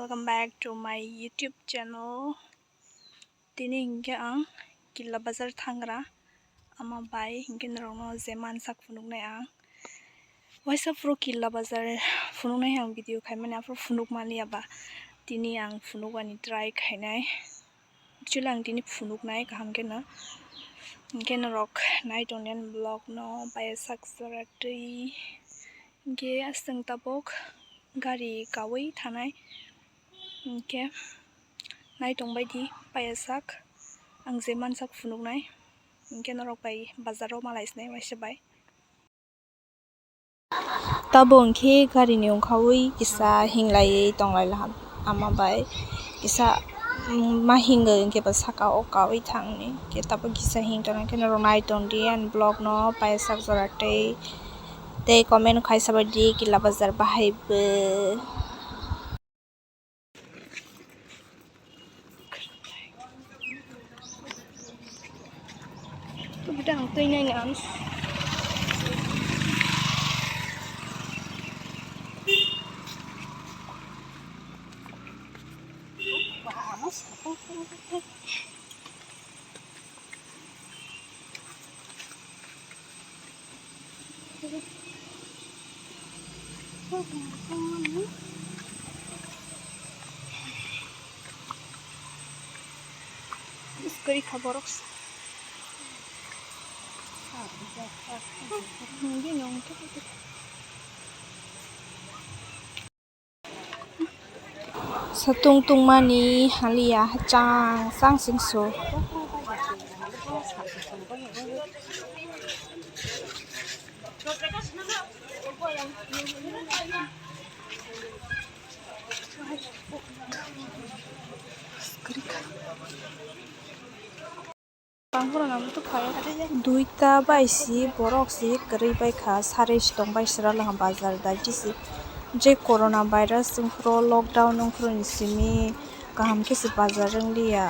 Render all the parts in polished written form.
Welcome back to my YouTube channel. Tini hingga ang Killa Bazar thangra ama bai hingga narongno zeman sak funuknai ang waisa pro Killa Bazar funuknai ang video khaimani afro funuk mani aba tini ang funukani try khainai actually ang tini funuknai kaham kena hingga narok night onion blog no bai sak saratui hingga aseng tabok gari kawi thanai hingga naitong baidi payasak ang zeman sak funuknai hingga norok bai bazaro malaisnai waisabai tabo hingke gari ni ongkawi kisa hinglai tonglai laham ama bai kisa mahinga hingke ba saka okawi thangni ke tabo kisa hingtona ke norok naitong dian blog no payasak joratei tei comment khaisa baidi Killa Bazar bahaibe Budang tuinai ni ans. Sekali kaborok. Satung tung mani halia hacang sang singso. Duita baisi borok si keri baikha sare stong bai sira laham bazar daitisi je corona virus pro lockdown nongkro ni simi kaham ke si bazar ringlia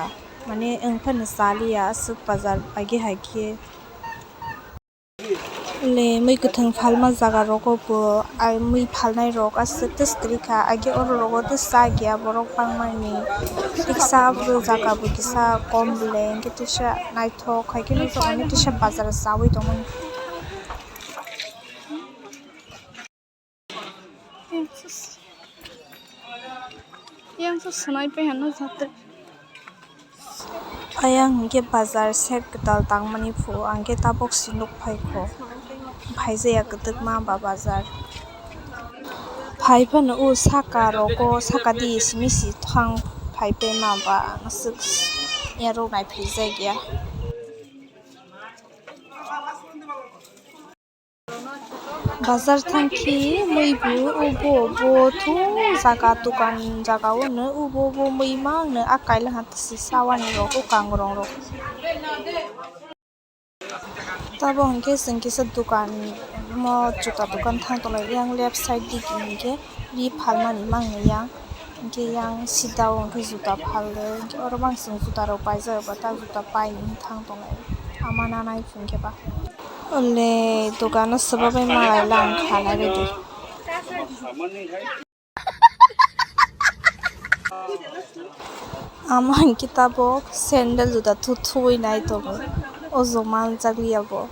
mane engphan salia suk bazar age haike le mui kuthang phalma jaga roko bo ai mui phalnai rok asuk tis krika age oro rogo tis sagya borok pangmani tiksa bro jaga bo kisa kombleng ke tisa naithok khaike ni jogoni tisa bazar sawi tongmani yang so sanai pe hana jate ayang hingke bazar set ketal tangmani pu angke tabok sinuk phaikho phaijaya ketuk ma ba bazar phaipano u saka roko saka di simisi thang phaipe ma ba asuk yaro nai phijaigya bazar thangki muibu ubo bo thu jaga dukan jaga ono ubo bo mui mangno akaila hatsi sawani rok kangrong rok tabo hingke sing kisa dukan mo juta dukan thang tolai yang left side diki hingke ri phalmani mangno yang hingke yang sidao hingke juta phalle hingke oro bangsing juta rok paijak ba ta juta paini thang tolai amana nai phungke ba ole dogano sababai malai lang khalai redi amang kitabok sandal juta thuthui nai tobo ojo mal jagliabo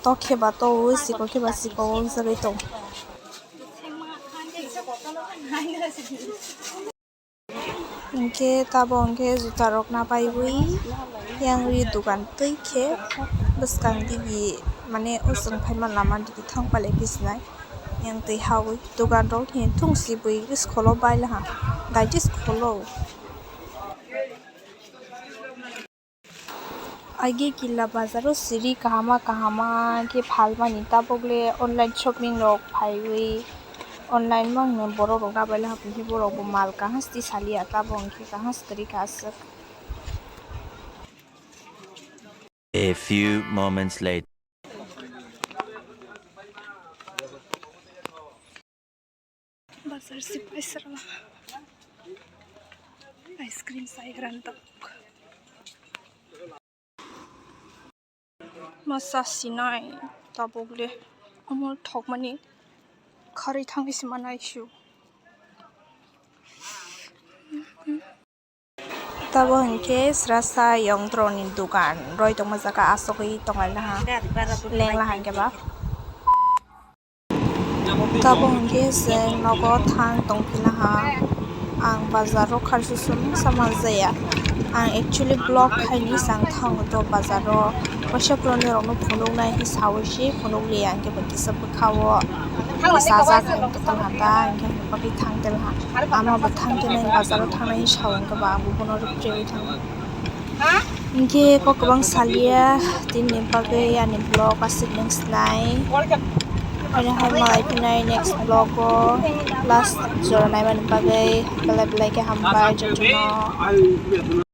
tokhe ba to siko ke ba siko jagai tong hingke tabo hingke juta rok na paibui yang ri dukan tui khe bwskang digi mane ojong phaima lama digi thangpale bisnai yang tui hawi dukan rok ni thungsibui iskolo bailaha gaiti skolo age Killa Bazaro siri kahama ke phalmani tabokle online shopping rok phaiwi online mangno borok rok nabaila hapungke borok bo mal kahasti salia tabo hingke kahas kari kasuk A few moments later. Bazar si paisarala ice cream saigran tabok masa sinai tabokle amol thokmani khari thangbi simana isu tabo hingke srasa yongdro ni dukan roi tongma jaga asogoi tongai laha leng laha hingke ba tabo hingke jeng nogo thang tongpilaha ang bazaro khalsusum samajaya ang actually blog khaini sang thang to bazaro washa prone rokno phunuknai hi sawisi phunukli angke bakisa bukhawo saja khain to tanghata angke baki thangte laha ama ba thangte nai bazaro thangnai hi sawang ka ba bubono rupre thang ingke pokobang salia tin ni bagai ani blog asidling snai Ada hai malai pinai next vlog ko last jora nai man bagai belai belai ke hambai jojono